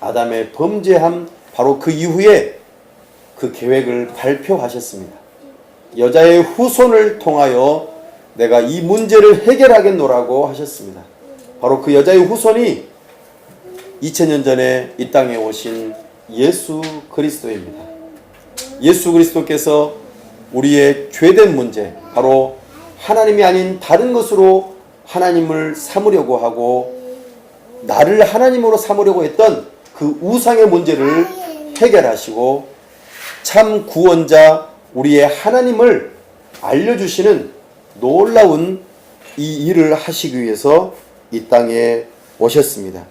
아담의 범죄함 바로 그 이후에 그 계획을 발표하셨습니다. 여자의 후손을 통하여 내가 이 문제를 해결하겠노라고 하셨습니다. 바로 그 여자의 후손이 2000년 전에 이 땅에 오신 예수 그리스도입니다. 예수 그리스도께서 우리의 죄된 문제, 바로 하나님이 아닌 다른 것으로 하나님을 삼으려고 하고 나를 하나님으로 삼으려고 했던 그 우상의 문제를 해결하시고 참 구원자 우리의 하나님을 알려주시는 놀라운 이 일을 하시기 위해서 이 땅에 오셨습니다.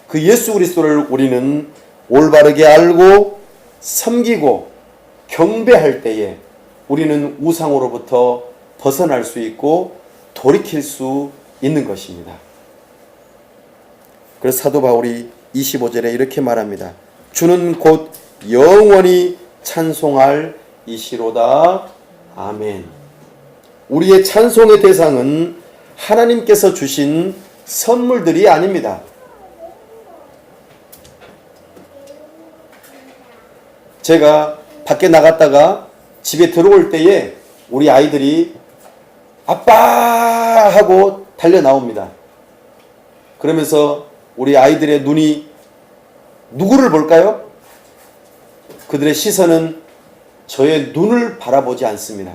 그 예수 그리스도를 우리는 올바르게 알고 섬기고 경배할 때에 우리는 우상으로부터 벗어날 수 있고 돌이킬 수 있는 것입니다. 그래서 사도 바울이 25절에 이렇게 말합니다. 주는 곧 영원히 찬송할 이시로다. 아멘. 우리의 찬송의 대상은 하나님께서 주신 선물들이 아닙니다. 제가 밖에 나갔다가 집에 들어올 때에 우리 아이들이 아빠 하고 달려 나옵니다. 그러면서 우리 아이들의 눈이 누구를 볼까요? 그들의 시선은 저의 눈을 바라보지 않습니다.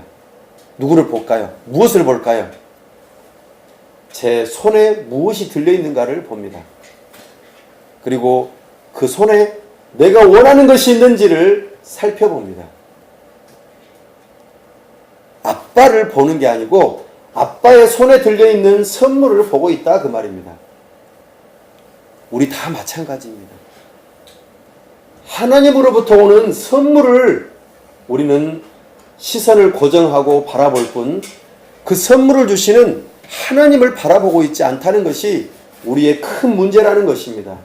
누구를 볼까요? 무엇을 볼까요? 제 손에 무엇이 들려있는가를 봅니다. 그리고 그 손에 내가 원하는 것이 있는지를 살펴봅니다. 아빠를 보는 게 아니고 아빠의 손에 들려있는 선물을 보고 있다 그 말입니다. 우리 다 마찬가지입니다. 하나님으로부터 오는 선물을 우리는 시선을 고정하고 바라볼 뿐 그 선물을 주시는 하나님을 바라보고 있지 않다는 것이 우리의 큰 문제라는 것입니다.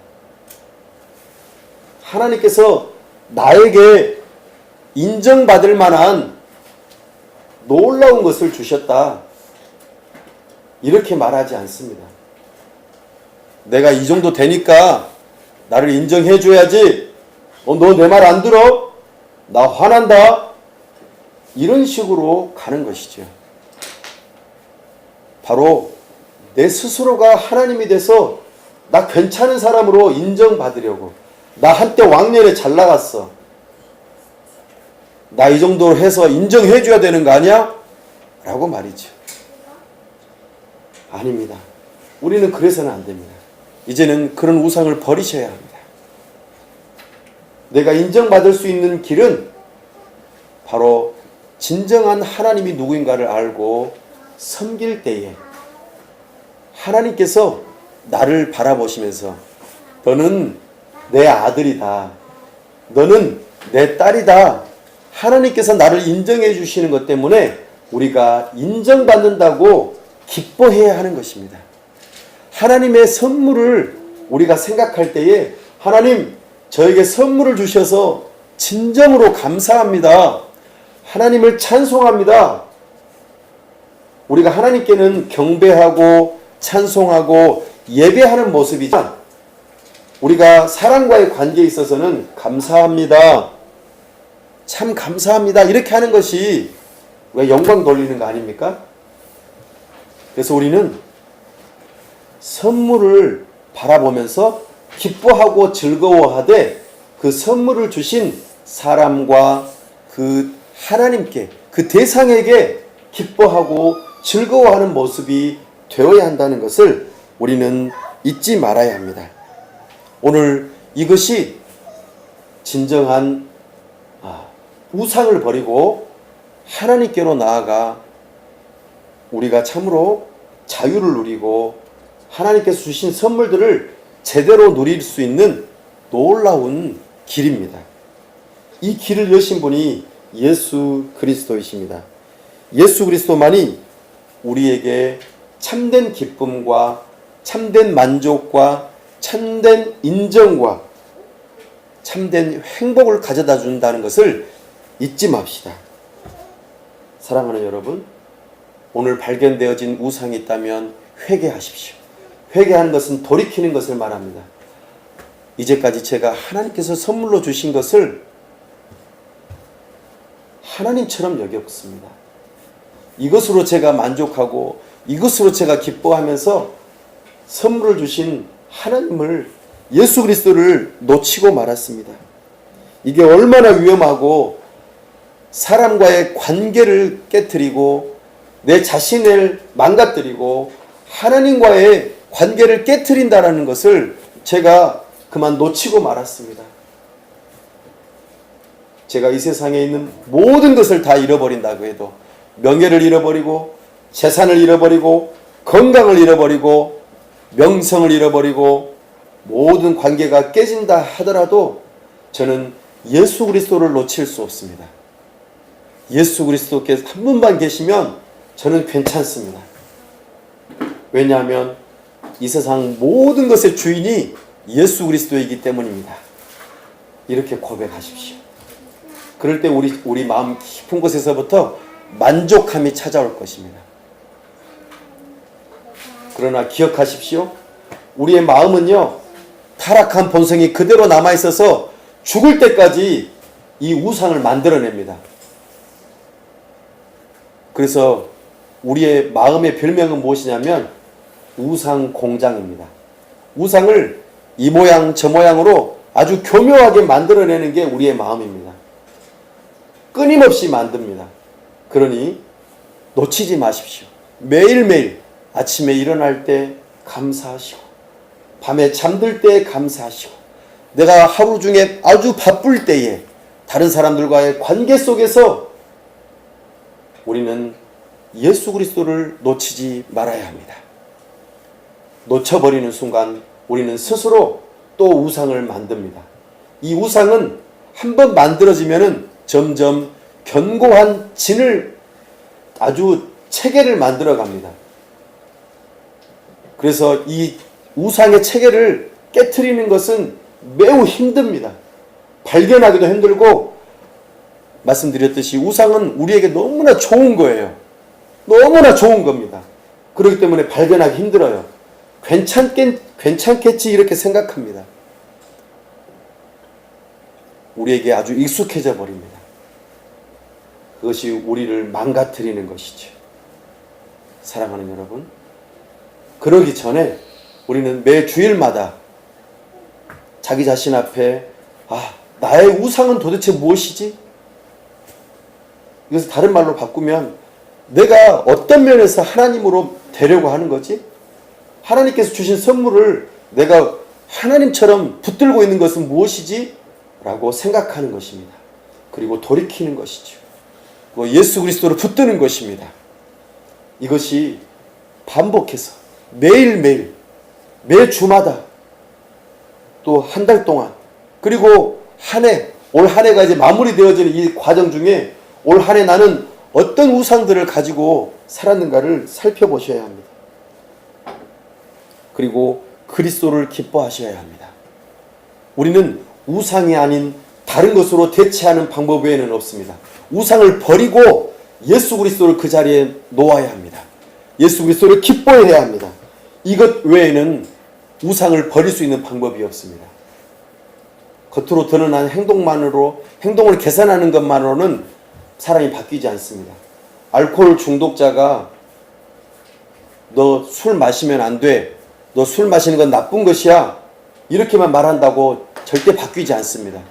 하나님께서 나에게 인정받을 만한 놀라운 것을 주셨다, 이렇게 말하지 않습니다. 내가 이 정도 되니까 나를 인정해 줘야지, 너 내 말 안 들어? 나 화난다, 이런 식으로 가는 것이죠. 바로 내 스스로가 하나님이 돼서 나 괜찮은 사람으로 인정받으려고, 나 한때 왕년에 잘 나갔어, 나 이 정도로 해서 인정해 줘야 되는 거 아니야? 라고 말이죠. 아닙니다. 우리는 그래서는 안 됩니다. 이제는 그런 우상을 버리셔야 합니다. 내가 인정받을 수 있는 길은 바로 진정한 하나님이 누구인가를 알고 섬길 때에 하나님께서 나를 바라보시면서 너는 내 아들이다, 너는 내 딸이다, 하나님께서 나를 인정해 주시는 것 때문에 우리가 인정받는다고 기뻐해야 하는 것입니다. 하나님의 선물을 우리가 생각할 때에 하나님, 저에게 선물을 주셔서 진정으로 감사합니다, 하나님을 찬송합니다. 우리가 하나님께는 경배하고 찬송하고 예배하는 모습이지만 우리가 사람과의 관계에 있어서는 감사합니다, 참 감사합니다, 이렇게 하는 것이 왜 영광 돌리는 거 아닙니까? 그래서 우리는 선물을 바라보면서 기뻐하고 즐거워하되 그 선물을 주신 사람과 그 하나님께, 그 대상에게 기뻐하고 즐거워하는 모습이 되어야 한다는 것을 우리는 잊지 말아야 합니다. 오늘 이것이 진정한 우상을 버리고 하나님께로 나아가 우리가 참으로 자유를 누리고 하나님께서 주신 선물들을 제대로 누릴 수 있는 놀라운 길입니다. 이 길을 여신 분이 예수 그리스도이십니다. 예수 그리스도만이 우리에게 참된 기쁨과 참된 만족과 참된 인정과 참된 행복을 가져다 준다는 것을 잊지 맙시다. 사랑하는 여러분, 오늘 발견되어진 우상이 있다면 회개하십시오. 회개하는 것은 돌이키는 것을 말합니다. 이제까지 제가 하나님께서 선물로 주신 것을 하나님처럼 여겼습니다. 이것으로 제가 만족하고 이것으로 제가 기뻐하면서 선물을 주신 하나님을, 예수 그리스도를 놓치고 말았습니다. 이게 얼마나 위험하고 사람과의 관계를 깨트리고 내 자신을 망가뜨리고 하나님과의 관계를 깨트린다라는 것을 제가 그만 놓치고 말았습니다. 제가 이 세상에 있는 모든 것을 다 잃어버린다고 해도, 명예를 잃어버리고 재산을 잃어버리고 건강을 잃어버리고 명성을 잃어버리고 모든 관계가 깨진다 하더라도 저는 예수 그리스도를 놓칠 수 없습니다. 예수 그리스도께서 한 분만 계시면 저는 괜찮습니다. 왜냐하면 이 세상 모든 것의 주인이 예수 그리스도이기 때문입니다. 이렇게 고백하십시오. 그럴 때 우리 마음 깊은 곳에서부터 만족함이 찾아올 것입니다. 그러나 기억하십시오. 우리의 마음은요, 타락한 본성이 그대로 남아있어서 죽을 때까지 이 우상을 만들어냅니다. 그래서 우리의 마음의 별명은 무엇이냐면 우상 공장입니다. 우상을 이 모양 저 모양으로 아주 교묘하게 만들어내는 게 우리의 마음입니다. 끊임없이 만듭니다. 그러니 놓치지 마십시오. 매일매일 아침에 일어날 때 감사하시고 밤에 잠들 때 감사하시고 내가 하루 중에 아주 바쁠 때에 다른 사람들과의 관계 속에서 우리는 예수 그리스도를 놓치지 말아야 합니다. 놓쳐버리는 순간 우리는 스스로 또 우상을 만듭니다. 이 우상은 한번 만들어지면은 점점 견고한 진을, 아주 체계를 만들어 갑니다. 그래서 이 우상의 체계를 깨트리는 것은 매우 힘듭니다. 발견하기도 힘들고, 말씀드렸듯이 우상은 우리에게 너무나 좋은 거예요. 너무나 좋은 겁니다. 그렇기 때문에 발견하기 힘들어요. 괜찮겠지 이렇게 생각합니다. 우리에게 아주 익숙해져 버립니다. 그것이 우리를 망가뜨리는 것이죠. 사랑하는 여러분, 그러기 전에 우리는 매 주일마다 자기 자신 앞에 나의 우상은 도대체 무엇이지? 이것을 다른 말로 바꾸면 내가 어떤 면에서 하나님으로 되려고 하는 거지? 하나님께서 주신 선물을 내가 하나님처럼 붙들고 있는 것은 무엇이지? 라고 생각하는 것입니다. 그리고 돌이키는 것이죠. 예수 그리스도를 붙드는 것입니다. 이것이 반복해서 매일매일 매 주마다 또 한 달 동안 그리고 올 한 해가 이제 마무리되어지는 이 과정 중에 올 한 해 나는 어떤 우상들을 가지고 살았는가를 살펴보셔야 합니다. 그리고 그리스도를 기뻐하셔야 합니다. 우리는 우상이 아닌 다른 것으로 대체하는 방법 외에는 없습니다. 우상을 버리고 예수 그리스도를 그 자리에 놓아야 합니다. 예수 그리스도를 기뻐해야 합니다. 이것 외에는 우상을 버릴 수 있는 방법이 없습니다. 겉으로 드러난 행동을 계산하는 것만으로는 사람이 바뀌지 않습니다. 알코올 중독자가 너 술 마시면 안 돼. 너 술 마시는 건 나쁜 것이야. 이렇게만 말한다고 절대 바뀌지 않습니다.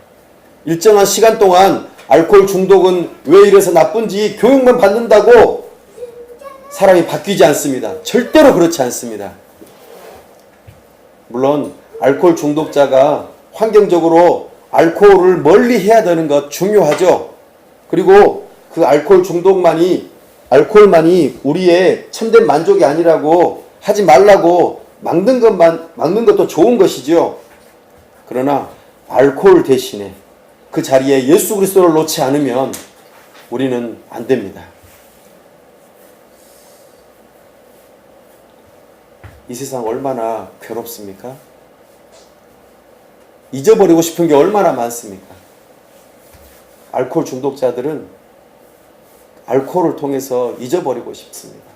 일정한 시간 동안 알코올 중독은 왜 이래서 나쁜지 교육만 받는다고 사람이 바뀌지 않습니다. 절대로 그렇지 않습니다. 물론 알코올 중독자가 환경적으로 알코올을 멀리 해야 되는 것 중요하죠. 그리고 그 알코올만이 우리의 참된 만족이 아니라고 하지 말라고 막는 것도 좋은 것이죠. 그러나 알코올 대신에 그 자리에 예수 그리스도를 놓지 않으면 우리는 안 됩니다. 이 세상 얼마나 괴롭습니까? 잊어버리고 싶은 게 얼마나 많습니까? 알코올 중독자들은 알코올을 통해서 잊어버리고 싶습니다.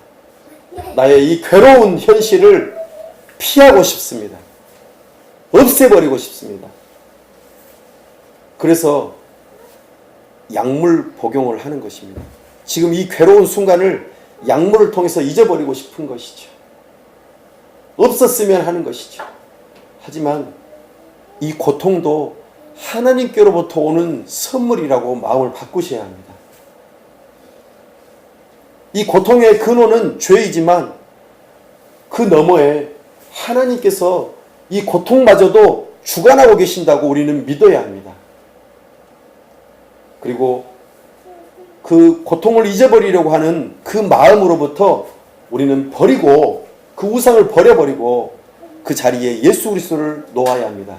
나의 이 괴로운 현실을 피하고 싶습니다. 없애버리고 싶습니다. 그래서 약물 복용을 하는 것입니다. 지금 이 괴로운 순간을 약물을 통해서 잊어버리고 싶은 것이죠. 없었으면 하는 것이죠. 하지만 이 고통도 하나님께로부터 오는 선물이라고 마음을 바꾸셔야 합니다. 이 고통의 근원은 죄이지만 그 너머에 하나님께서 이 고통마저도 주관하고 계신다고 우리는 믿어야 합니다. 그리고 그 고통을 잊어버리려고 하는 그 마음으로부터 우리는 그 우상을 버려버리고 그 자리에 예수 그리스도를 놓아야 합니다.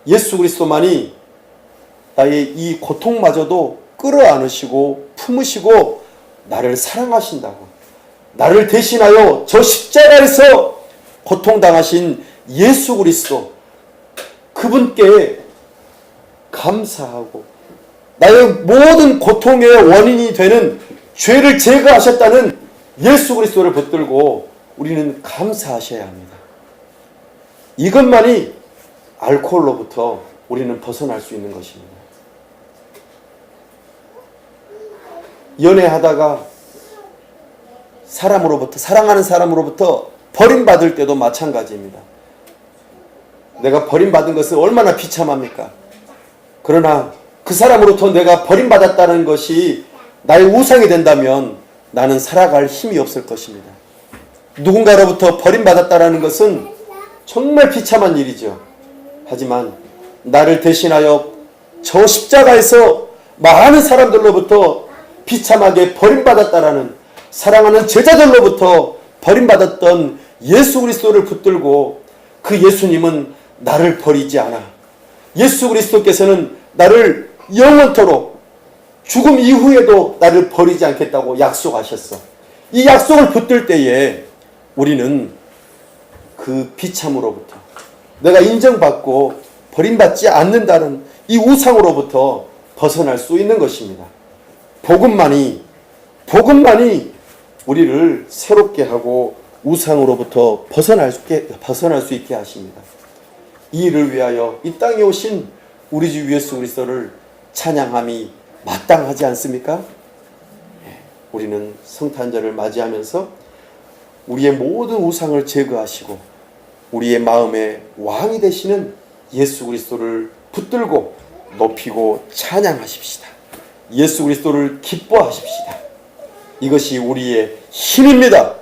예수 그리스도만이 나의 이 고통마저도 끌어안으시고 품으시고 나를 사랑하신다고, 나를 대신하여 저 십자가에서 고통당하신 예수 그리스도, 그분께 감사하고 나의 모든 고통의 원인이 되는 죄를 제거하셨다는 예수 그리스도를 붙들고 우리는 감사하셔야 합니다. 이것만이 알코올로부터 우리는 벗어날 수 있는 것입니다. 연애하다가 사랑하는 사람으로부터 버림받을 때도 마찬가지입니다. 내가 버림받은 것은 얼마나 비참합니까? 그러나 그 사람으로부터 내가 버림받았다는 것이 나의 우상이 된다면 나는 살아갈 힘이 없을 것입니다. 누군가로부터 버림받았다는 것은 정말 비참한 일이죠. 하지만 나를 대신하여 저 십자가에서 많은 사람들로부터 비참하게 버림받았다라는, 사랑하는 제자들로부터 버림받았던 예수 그리스도를 붙들고, 그 예수님은 나를 버리지 않아. 예수 그리스도께서는 나를 영원토록 죽음 이후에도 나를 버리지 않겠다고 약속하셨어. 이 약속을 붙들 때에 우리는 그 비참으로부터, 내가 인정받고 버림받지 않는다는 이 우상으로부터 벗어날 수 있는 것입니다. 복음만이 우리를 새롭게 하고 우상으로부터 벗어날 수 있게 하십니다. 이 일을 위하여 이 땅에 오신 우리 주 예수 그리스도를 찬양함이 마땅하지 않습니까? 우리는 성탄절을 맞이하면서 우리의 모든 우상을 제거하시고 우리의 마음의 왕이 되시는 예수 그리스도를 붙들고 높이고 찬양하십시다. 예수 그리스도를 기뻐하십시다. 이것이 우리의 힘입니다.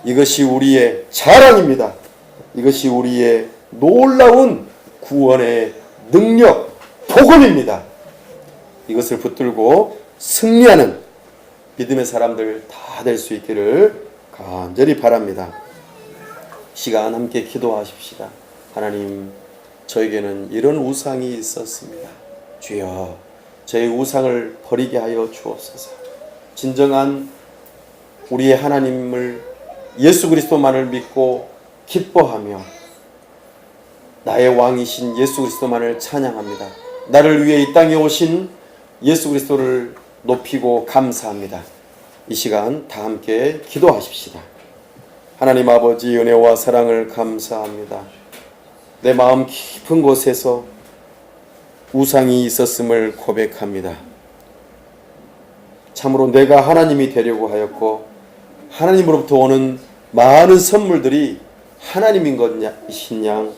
이것이 우리의 자랑입니다. 이것이 우리의 놀라운 구원의 능력, 복음입니다. 이것을 붙들고 승리하는 믿음의 사람들 다 될 수 있기를 간절히 바랍니다. 시간 함께 기도하십시다. 하나님, 저에게는 이런 우상이 있었습니다. 주여, 저의 우상을 버리게 하여 주옵소서. 진정한 우리의 하나님을, 예수 그리스도만을 믿고 기뻐하며 나의 왕이신 예수 그리스도만을 찬양합니다. 나를 위해 이 땅에 오신 예수 그리스도를 높이고 감사합니다. 이 시간 다 함께 기도하십시다. 하나님 아버지, 은혜와 사랑을 감사합니다. 내 마음 깊은 곳에서 우상이 있었음을 고백합니다. 참으로 내가 하나님이 되려고 하였고 하나님으로부터 오는 많은 선물들이 하나님인 것이신 양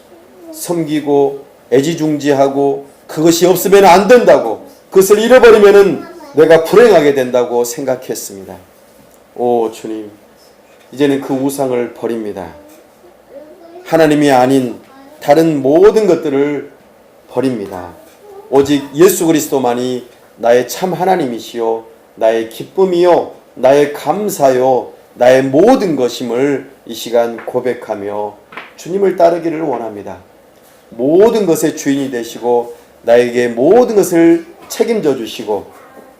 섬기고 애지중지하고 그것이 없으면 안 된다고, 그것을 잃어버리면 내가 불행하게 된다고 생각했습니다. 오 주님, 이제는 그 우상을 버립니다. 하나님이 아닌 다른 모든 것들을 버립니다. 오직 예수 그리스도만이 나의 참 하나님이시요 나의 기쁨이요 나의 감사요 나의 모든 것임을 이 시간 고백하며 주님을 따르기를 원합니다. 모든 것의 주인이 되시고 나에게 모든 것을 책임져 주시고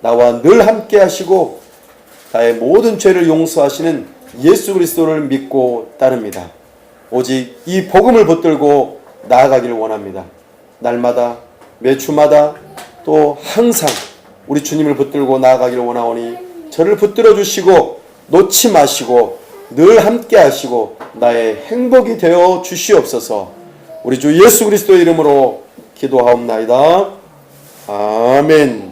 나와 늘 함께 하시고 나의 모든 죄를 용서하시는 예수 그리스도를 믿고 따릅니다. 오직 이 복음을 붙들고 나아가기를 원합니다. 날마다 매주마다 또 항상 우리 주님을 붙들고 나아가기를 원하오니 저를 붙들어 주시고 놓지 마시고 늘 함께 하시고 나의 행복이 되어 주시옵소서. 우리 주 예수 그리스도의 이름으로 기도하옵나이다. 아멘.